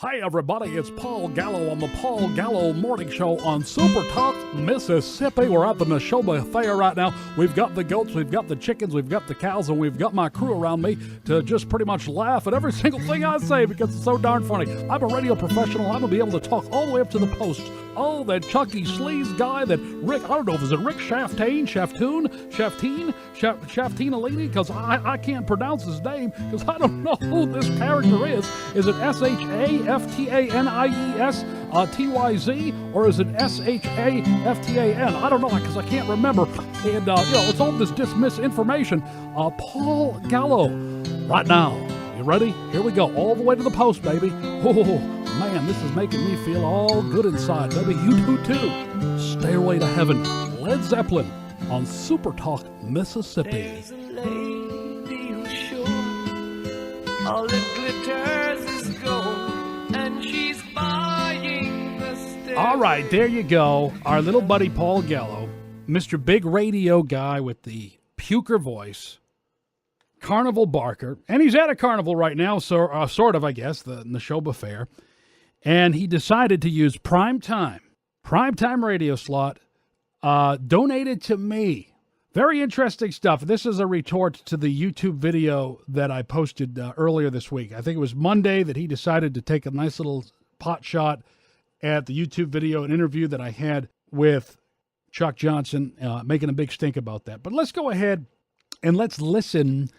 Hi, everybody. It's Paul Gallo on the Paul Gallo Morning Show on Super Talk, Mississippi. We're at the Neshoba Fair right now. We've got the goats, we've got the chickens, we've got the cows, and we've got my crew around me to just pretty much laugh at every single thing I say because it's so darn funny. I'm a radio professional. I'm going to be able to talk all the way up to the post. Oh, that Chucky Sleaze guy, that Rick, I don't know, is it Rick Shafteen, Shafteen-Alini? Because I can't pronounce his name because I don't know who this character is. Is it S-H-A-F-T-A-N-I-E-S-T-Y-Z or is it S-H-A-F-T-A-N? I don't know because I can't remember. And, it's all this misinformation. Paul Gallo, right now. You ready? Here we go. All the way to the post, baby. Oh, man, this is making me feel all good inside. Baby, you do too. Stairway to Heaven, Led Zeppelin on Super Talk, Mississippi. There's a lady who's sure all that glitters is gold, and she's buying the stairway. All right, there you go. Our little buddy Paul Gallo, Mr. Big Radio Guy with the puker voice. Carnival barker, and he's at a carnival right now, so sort of, I guess, the Neshoba Fair, and he decided to use primetime radio slot donated to me. Very interesting stuff. This is a retort to the YouTube video that I posted earlier this week. I think it was Monday that he decided to take a nice little pot shot at the YouTube video, an interview that I had with Chuck Johnson, making a big stink about that. But let's go ahead and let's listen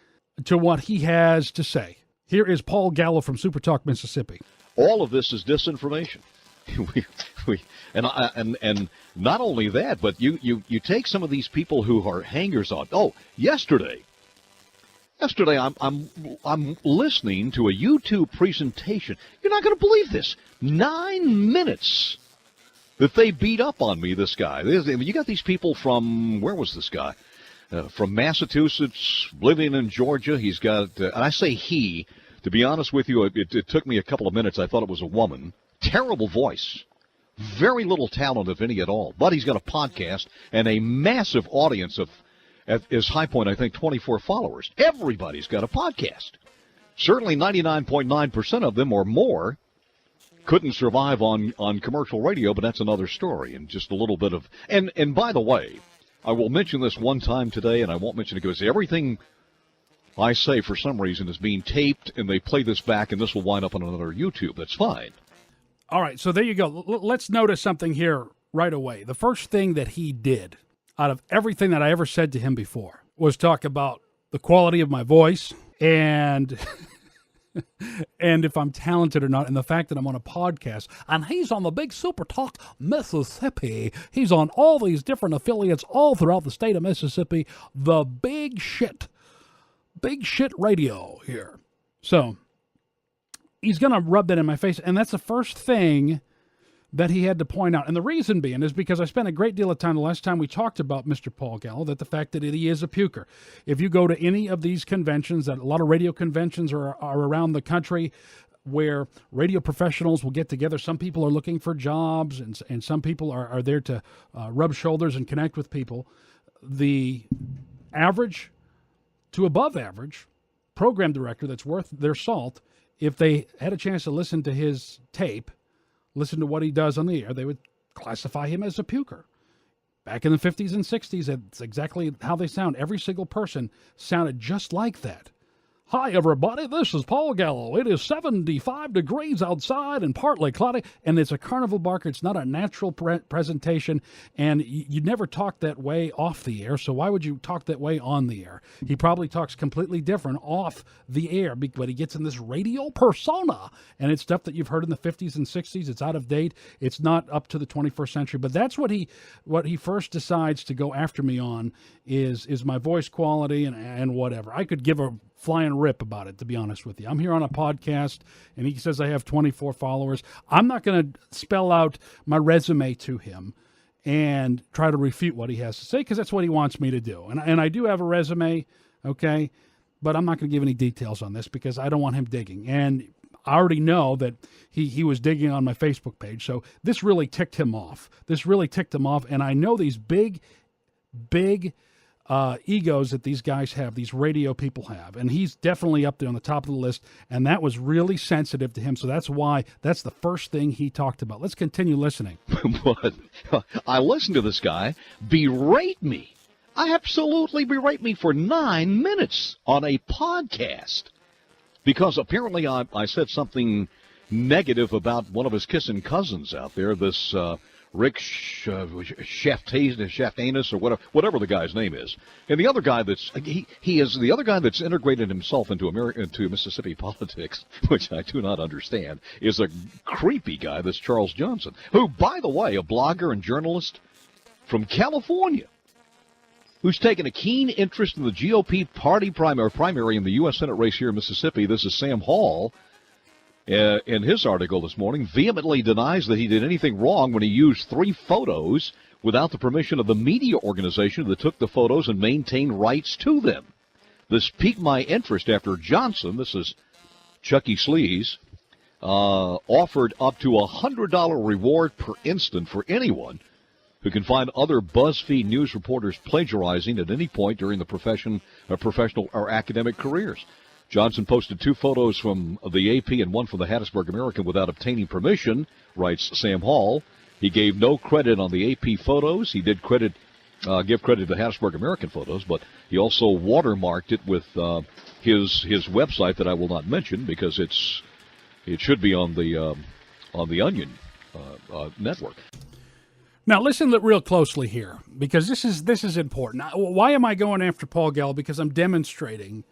to what he has to say. Here is Paul Gallo from Super Talk, Mississippi. All of this is disinformation. and not only that, but you take some of these people who are hangers on. Oh, yesterday I'm listening to a YouTube presentation. You're not going to believe this. 9 minutes that they beat up on me. This guy. You got these people from, where was this guy? From Massachusetts, living in Georgia. He's got, and I say he, to be honest with you, it took me a couple of minutes. I thought it was a woman. Terrible voice. Very little talent, if any at all. But he's got a podcast and a massive audience of, at his high point, I think, 24 followers. Everybody's got a podcast. Certainly 99.9% of them or more couldn't survive on commercial radio, but that's another story. And just a little bit of, and by the way, I will mention this one time today, and I won't mention it because everything I say, for some reason, is being taped, and they play this back, and this will wind up on another YouTube. That's fine. All right, so there you go. Let's notice something here right away. The first thing that he did out of everything that I ever said to him before was talk about the quality of my voice and and if I'm talented or not, and the fact that I'm on a podcast. And he's on the big Super Talk Mississippi. He's on all these different affiliates all throughout the state of Mississippi. The big shit radio here. So he's going to rub that in my face, and that's the first thing that he had to point out. And the reason being is because I spent a great deal of time the last time we talked about Mr. Paul Gallo, that the fact that he is a puker. If you go to any of these conventions, that a lot of radio conventions are around the country where radio professionals will get together. Some people are looking for jobs, and some people are there to rub shoulders and connect with people. The average to above average program director that's worth their salt, if they had a chance to listen to his tape, listen to what he does on the air, they would classify him as a puker. Back in the 50s and 60s, that's exactly how they sound. Every single person sounded just like that. Hi, everybody. This is Paul Gallo. It is 75 degrees outside and partly cloudy, and it's a carnival barker. It's not a natural presentation, and you never talk that way off the air, so why would you talk that way on the air? He probably talks completely different off the air, but he gets in this radio persona, and it's stuff that you've heard in the 50s and 60s. It's out of date. It's not up to the 21st century, but that's what he first decides to go after me on is my voice quality and whatever. I could give a flying rip about it, to be honest with you. I'm here on a podcast, and he says I have 24 followers. I'm not going to spell out my resume to him and try to refute what he has to say, because that's what he wants me to do. And I do have a resume, okay, but I'm not going to give any details on this because I don't want him digging. And I already know that he was digging on my Facebook page, so this really ticked him off. And I know these big egos that these guys have, these radio people have. And he's definitely up there on the top of the list, and that was really sensitive to him. So that's the first thing he talked about. Let's continue listening. But I listened to this guy berate me. Absolutely berate me for 9 minutes on a podcast. Because apparently I said something negative about one of his kissing cousins out there, this Rick Shaftanus or whatever the guy's name is, and the other guy he is the other guy that's integrated himself into Mississippi politics, which I do not understand, is a creepy guy. This Charles Johnson, who, by the way, a blogger and journalist from California, who's taken a keen interest in the GOP party primary in the U.S. Senate race here in Mississippi. This is Sam Hall. In his article this morning, vehemently denies that he did anything wrong when he used 3 photos without the permission of the media organization that took the photos and maintained rights to them. This piqued my interest after Johnson, this is Chucky Sleaze, offered up to $100 reward per instant for anyone who can find other BuzzFeed news reporters plagiarizing at any point during the professional or academic careers. Johnson posted 2 photos from the AP and 1 from the Hattiesburg American without obtaining permission, writes Sam Hall. He gave no credit on the AP photos. He did give credit to the Hattiesburg American photos, but he also watermarked it with his website that I will not mention because it should be on the Onion network. Now, listen real closely here, because this is important. Why am I going after Paul Gallo? Because I'm demonstrating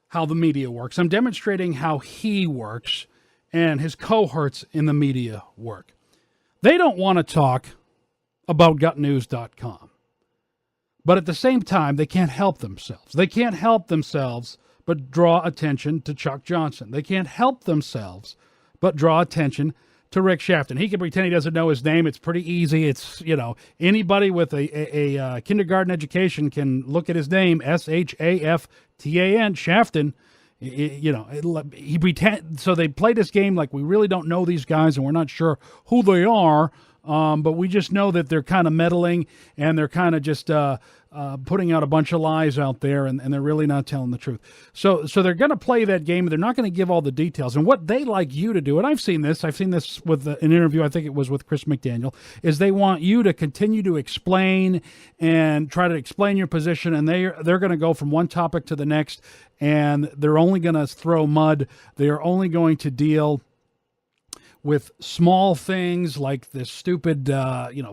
how the media works. I'm demonstrating how he works and his cohorts in the media work. They don't want to talk about gutnews.com. But at the same time, they can't help themselves. They can't help themselves but draw attention to Chuck Johnson. They can't help themselves but draw attention to Rick Shaftan. He can pretend he doesn't know his name. It's pretty easy. It's, anybody with a kindergarten education can look at his name, Shaftan, Shaftan. He pretend. So they play this game like we really don't know these guys and we're not sure who they are. But we just know that they're kind of meddling and they're kind of just putting out a bunch of lies out there, and they're really not telling the truth. So they're going to play that game. They're not going to give all the details. And what they like you to do, and I've seen this with an interview, I think it was with Chris McDaniel, is they want you to continue to explain and try to explain your position, and they're going to go from one topic to the next, and they're only going to throw mud. They're only going to deal with small things like this stupid,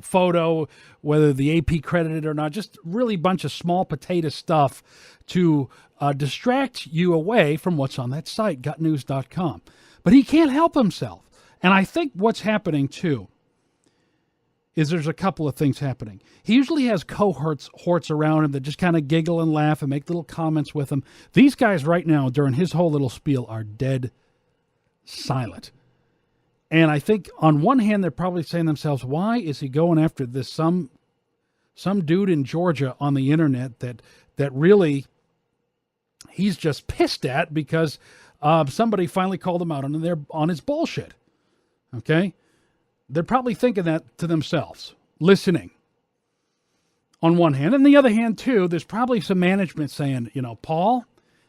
photo, whether the AP credited or not, just really bunch of small potato stuff to distract you away from what's on that site, gutnews.com. But he can't help himself. And I think what's happening, too, is there's a couple of things happening. He usually has cohorts around him that just kind of giggle and laugh and make little comments with him. These guys right now, during his whole little spiel, are dead silent. And I think on one hand, they're probably saying to themselves, why is he going after this some dude in Georgia on the internet that really he's just pissed at because somebody finally called him out on his bullshit. Okay? They're probably thinking that to themselves, listening on one hand. And the other hand, too, there's probably some management saying, Paul,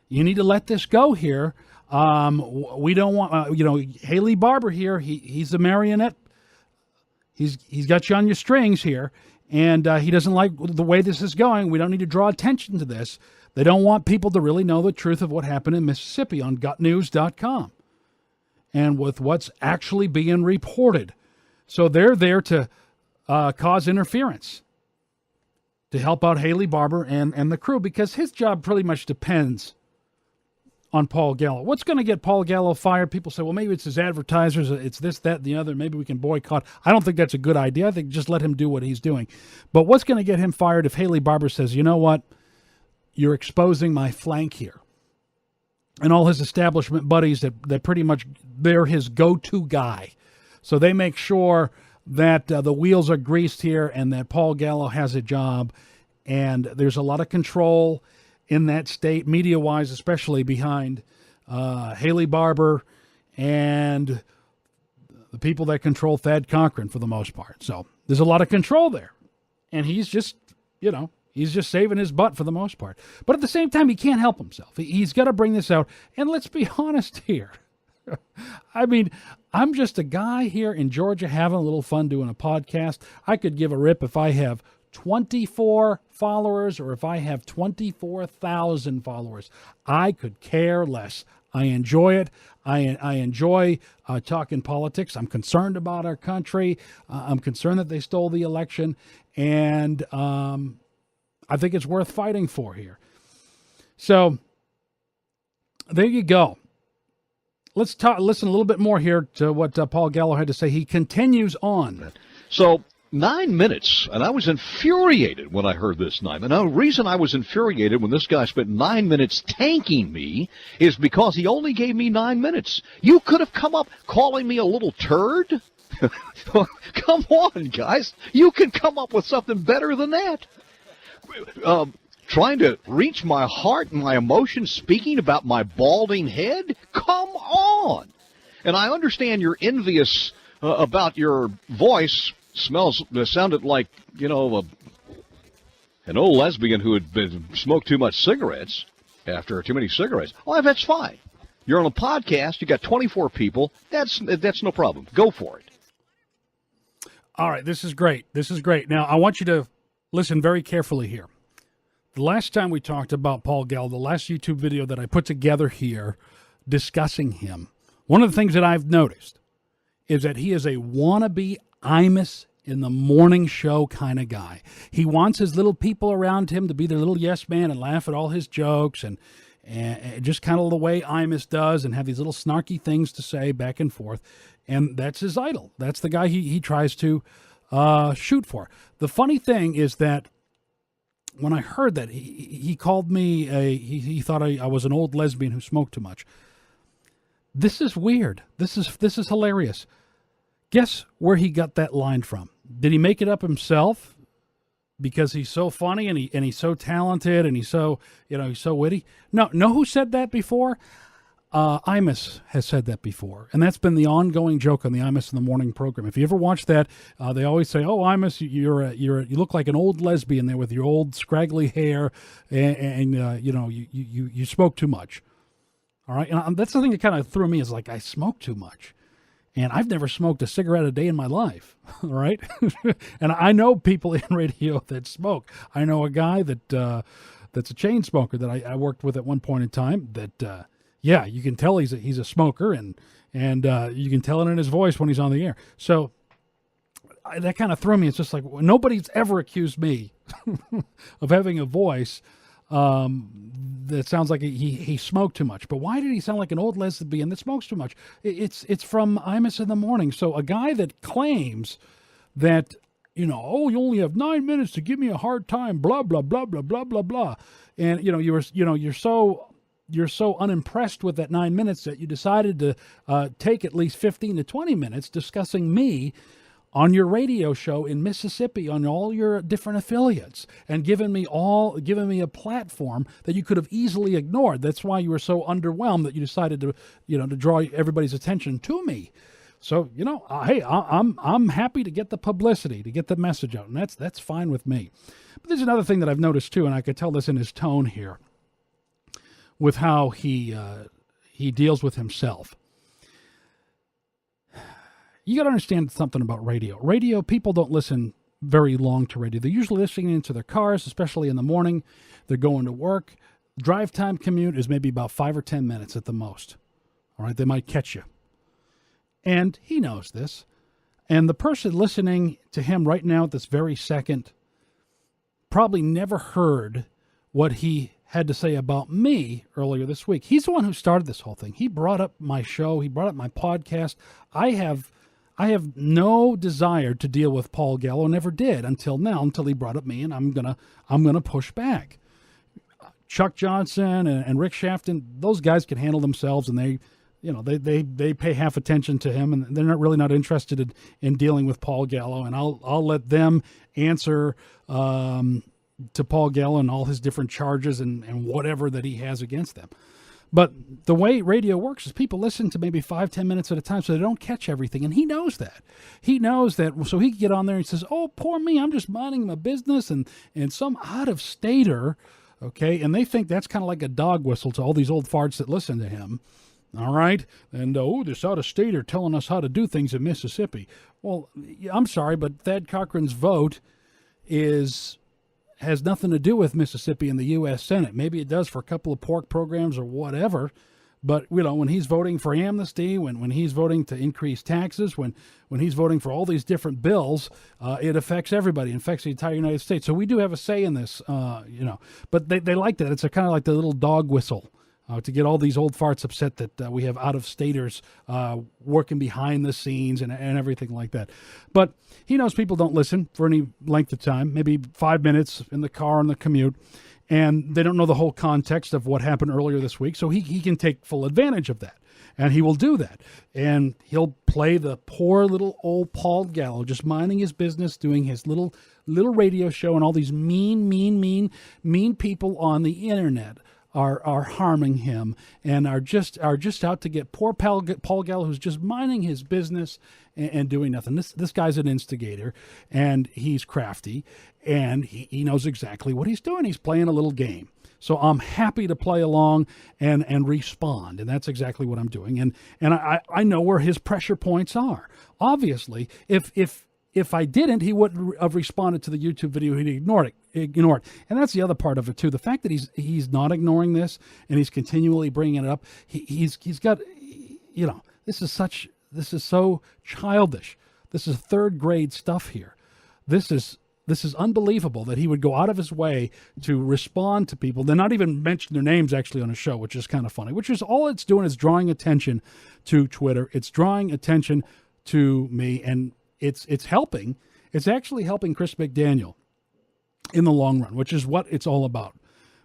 you need to let this go here. We don't want, Haley Barber here. He's a marionette. He's got you on your strings here, and he doesn't like the way this is going. We don't need to draw attention to this. They don't want people to really know the truth of what happened in Mississippi on gutnews.com and with what's actually being reported. So they're there to cause interference, to help out Haley Barber and the crew, because his job pretty much depends on Paul Gallo. What's going to get Paul Gallo fired? People say, well, maybe it's his advertisers, it's this, that, and the other. Maybe we can boycott. I don't think that's a good idea. I think just let him do what he's doing. But what's going to get him fired if Haley Barber says, you know what, you're exposing my flank here? And all his establishment buddies that pretty much, they're his go-to guy. So they make sure that the wheels are greased here and that Paul Gallo has a job. And there's a lot of control in that state, media-wise, especially behind Haley Barber and the people that control Thad Cochran for the most part. So there's a lot of control there. And he's just, He's just saving his butt for the most part. But at the same time, he can't help himself. He's got to bring this out. And let's be honest here. I mean, I'm just a guy here in Georgia having a little fun doing a podcast. I could give a rip if I have 24 followers or if I have 24,000 followers. I could care less. I enjoy it. I enjoy talking politics. I'm concerned about our country. I'm concerned that they stole the election. And I think it's worth fighting for here. So there you go. Let's listen a little bit more here to what Paul Gallo had to say. He continues on. So 9 minutes, and I was infuriated when I heard this 9 minutes. Now, the reason I was infuriated when this guy spent 9 minutes tanking me is because he only gave me 9 minutes. You could have come up calling me a little turd. Come on, guys. You can come up with something better than that. Trying to reach my heart and my emotions, speaking about my balding head? Come on. And I understand you're envious about your voice. Sounded like, an old lesbian who had smoked too much cigarettes after too many cigarettes. Well, that's fine. You're on a podcast. You got 24 people. That's no problem. Go for it. All right. This is great. Now, I want you to listen very carefully here. The last time we talked about Paul Gallo, the last YouTube video that I put together here discussing him, one of the things that I've noticed is that he is a wannabe Imus in the morning show kind of guy. He wants his little people around him to be their little yes man and laugh at all his jokes and just kind of the way Imus does and have these little snarky things to say back and forth. And that's his idol. That's the guy he tries to shoot for. The funny thing is that when I heard that, he called me he thought I was an old lesbian who smoked too much. This is weird. This is hilarious. Guess where he got that line from? Did he make it up himself because he's so funny and he's so talented and he's so witty? No, know who said that before? Imus has said that before, and that's been the ongoing joke on the Imus in the Morning program. If you ever watch that, they always say, "Oh, Imus, you look like an old lesbian there with your old scraggly hair, and you smoke too much." All right, and that's the thing that kind of threw me is like I smoke too much, and I've never smoked a cigarette a day in my life. All right, and I know people in radio that smoke. I know a guy that's a chain smoker that I worked with at one point in time. That yeah, you can tell he's a smoker, and you can tell it in his voice when he's on the air. So that kind of threw me. It's just like nobody's ever accused me of having a voice that sounds like he smoked too much. But why did he sound like an old lesbian that smokes too much? It's from Imus in the Morning. So a guy that claims that you only have 9 minutes to give me a hard time, blah blah blah blah blah blah blah, and you're so unimpressed with that 9 minutes that you decided to take at least 15 to 20 minutes discussing me on your radio show in Mississippi on all your different affiliates and giving me a platform that you could have easily ignored. That's why you were so underwhelmed that you decided to draw everybody's attention to me. So, hey, I'm happy to get the publicity, to get the message out, and that's fine with me. But there's another thing that I've noticed too, and I could tell this in his tone here, with how he deals with himself. You got to understand something about radio. Radio, people don't listen very long to radio. They're usually listening into their cars, especially in the morning. They're going to work. Drive time commute is maybe about 5 or 10 minutes at the most. All right, they might catch you. And he knows this. And the person listening to him right now at this very second probably never heard what he had to say about me earlier this week. He's the one who started this whole thing. He brought up my show. He brought up my podcast. I have no desire to deal with Paul Gallo. Never did until now, until he brought up me, and I'm gonna push back. Chuck Johnson and Rick Shafton, those guys can handle themselves, and they pay half attention to him, and they're not interested in dealing with Paul Gallo, and I'll let them answer to Paul Gallo and all his different charges and whatever that he has against them. But the way radio works is people listen to maybe 5-10 minutes at a time, so they don't catch everything. And he knows that. He knows that. So he can get on there and says, oh, poor me, I'm just minding my business. And some out-of-stater, okay, and they think that's kind of like a dog whistle to all these old farts that listen to him. All right. And, this out-of-stater telling us how to do things in Mississippi. Well, I'm sorry, but Thad Cochran's vote has nothing to do with Mississippi in the U.S. Senate. Maybe it does for a couple of pork programs or whatever. But, when he's voting for amnesty, when he's voting to increase taxes, when he's voting for all these different bills, it affects everybody. It affects the entire United States. So we do have a say in this, But they like that. It's kind of like the little dog whistle. To get all these old farts upset that we have out-of-staters working behind the scenes and everything like that. But he knows people don't listen for any length of time, maybe 5 minutes in the car on the commute, and they don't know the whole context of what happened earlier this week, so he can take full advantage of that. And he will do that. And he'll play the poor little old Paul Gallo, just minding his business, doing his little radio show, and all these mean people on the internet are harming him and are just out to get poor Paul Gallo, who's just minding his business and doing nothing. This guy's an instigator, and he's crafty, and he knows exactly what he's doing. He's playing a little game. So I'm happy to play along and respond, and that's exactly what I'm doing. And I know where his pressure points are. Obviously, if I didn't, he wouldn't have responded to the YouTube video. He'd ignore it. And that's the other part of it too. The fact that he's not ignoring this and he's continually bringing it up. He's got, this is so childish. This is third grade stuff here. This is unbelievable that he would go out of his way to respond to people. They're not even mention their names actually on a show, which is kind of funny, which is all it's doing is drawing attention to Twitter. It's drawing attention to me, and it's helping. It's actually helping Chris McDaniel in the long run, which is what it's all about,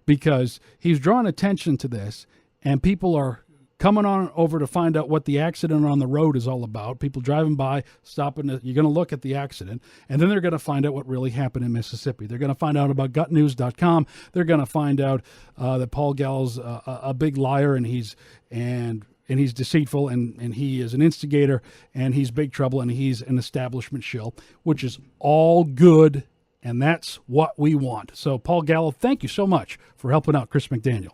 because he's drawing attention to this, and people are coming on over to find out what the accident on the road is all about. People driving by, stopping. You're going to look at the accident, and then they're going to find out what really happened in Mississippi. They're going to find out about gutnews.com. They're going to find out that Paul Gallo's a big liar, and he's deceitful, and he is an instigator, and he's big trouble, and he's an establishment shill, which is all good, and that's what we want. So, Paul Gallo, thank you so much for helping out Chris McDaniel.